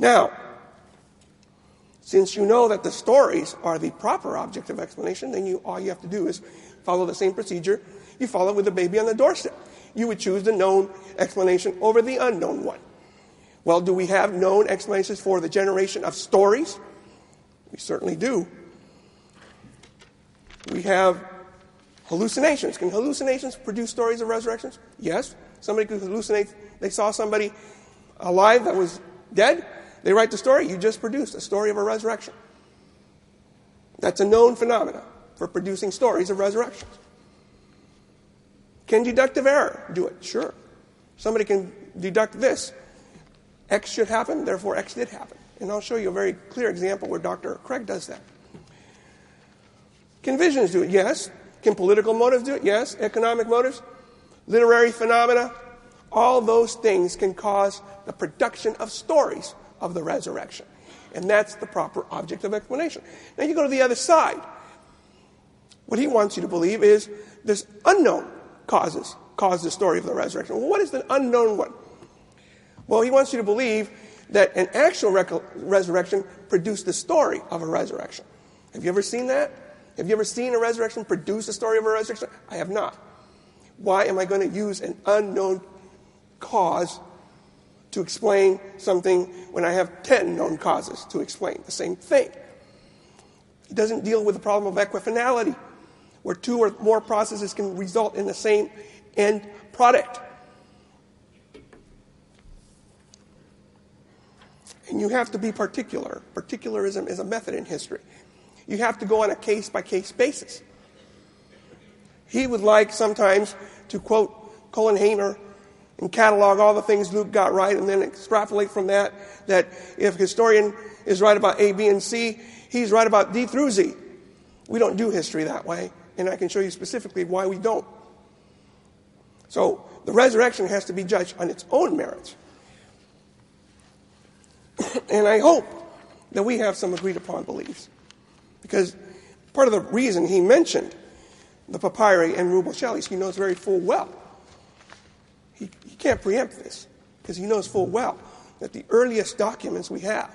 Now, since you know that the stories are the proper object of explanation, then all you have to do is follow the same procedure you follow with the baby on the doorstep. You would choose the known explanation over the unknown one. Well, do we have known explanations for the generation of stories? We certainly do. We have hallucinations. Can hallucinations produce stories of resurrections? Yes. Somebody could hallucinate. They saw somebody alive that was dead. They write the story. You just produced a story of a resurrection. That's a known phenomenon for producing stories of resurrections. Can deductive error do it? Sure. Somebody can deduct this. X should happen, therefore X did happen. And I'll show you a very clear example where Dr. Craig does that. Can visions do it? Yes. Can political motives do it? Yes. Economic motives? Literary phenomena? All those things can cause the production of stories of the resurrection. And that's the proper object of explanation. Now you go to the other side. What he wants you to believe is this unknown causes cause the story of the resurrection. Well, what is the unknown one? Well, he wants you to believe that an actual resurrection produced the story of a resurrection. Have you ever seen that? Have you ever seen a resurrection produce a story of a resurrection? I have not. Why am I going to use an unknown cause to explain something when I have 10 known causes to explain the same thing? It doesn't deal with the problem of equifinality, where two or more processes can result in the same end product. And you have to be particular. Particularism is a method in history. You have to go on a case-by-case basis. He would like sometimes to quote Colin Hamer and catalog all the things Luke got right and then extrapolate from that if historian is right about A, B, and C, he's right about D through Z. We don't do history that way, and I can show you specifically why we don't. So the resurrection has to be judged on its own merits. And I hope that we have some agreed upon beliefs. Because part of the reason he mentioned the papyri and Rubel Shelleys, he knows very full well. He can't preempt this, because he knows full well that the earliest documents we have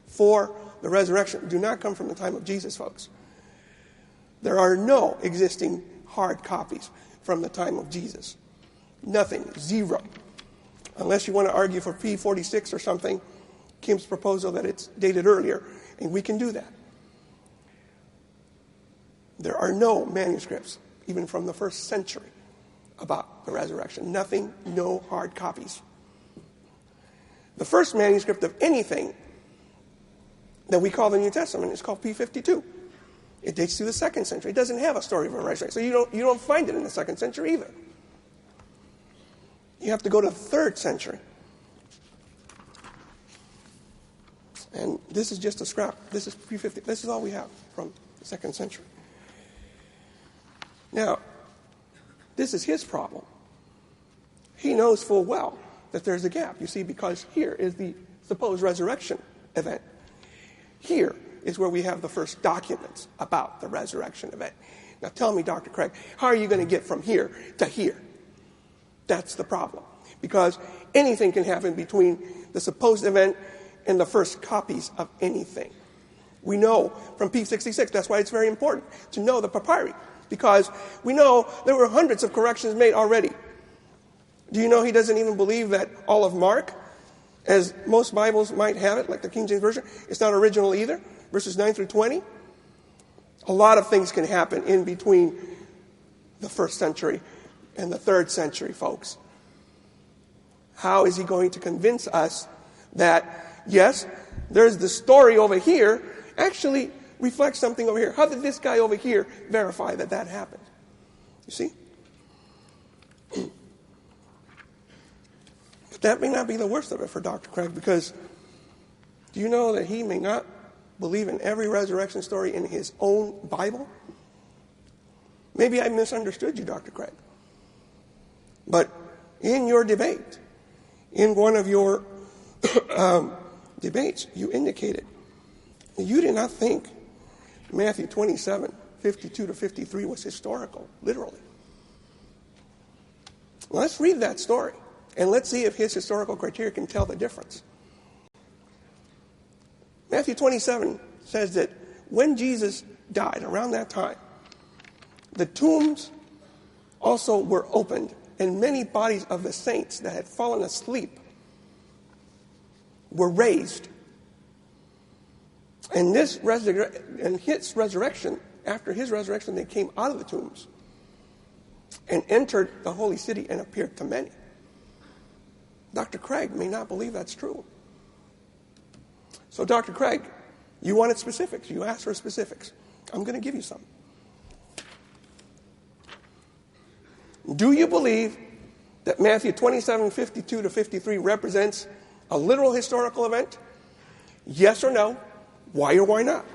for the resurrection do not come from the time of Jesus, folks. There are no existing hard copies from the time of Jesus. Nothing. Zero. Unless you want to argue for P46 or something, Kim's proposal that it's dated earlier, and we can do that. There are no manuscripts, even from the first century, about the resurrection. Nothing, no hard copies. The first manuscript of anything that we call the New Testament is called P52. It dates to the 2nd century. It doesn't have a story of a resurrection, so you don't find it in the 2nd century either. You have to go to the 3rd century. And this is just a scrap. This is P50. This is all we have from the 2nd century. Now, this is his problem. He knows full well that there's a gap, you see, because here is the supposed resurrection event. Here is where we have the first documents about the resurrection event. Now tell me, Dr. Craig, how are you going to get from here to here? That's the problem. Because anything can happen between the supposed event and the first copies of anything. We know from P66, that's why it's very important to know the papyri, because we know there were hundreds of corrections made already. Do you know he doesn't even believe that all of Mark, as most Bibles might have it, like the King James Version, it's not original either, verses 9 through 20? A lot of things can happen in between the 1st century and the 3rd century, folks. How is he going to convince us that, yes, there's the story over here, actually reflects something over here? How did this guy over here verify that that happened? You see? But that may not be the worst of it for Dr. Craig, because do you know that he may not believe in every resurrection story in his own Bible? Maybe I misunderstood you, Dr. Craig. But in your debate, in one of your debates, you indicated you did not think Matthew 27, 52 to 53 was historical, literally. Let's read that story, and let's see if his historical criteria can tell the difference. Matthew 27 says that when Jesus died, around that time, the tombs also were opened, and many bodies of the saints that had fallen asleep were raised. And his resurrection, after his resurrection, they came out of the tombs and entered the holy city and appeared to many. Dr. Craig may not believe that's true. So, Dr. Craig, you wanted specifics. You asked for specifics. I'm going to give you some. Do you believe that Matthew 27:52 to 53 represents a literal historical event? Yes or no? Why or why not?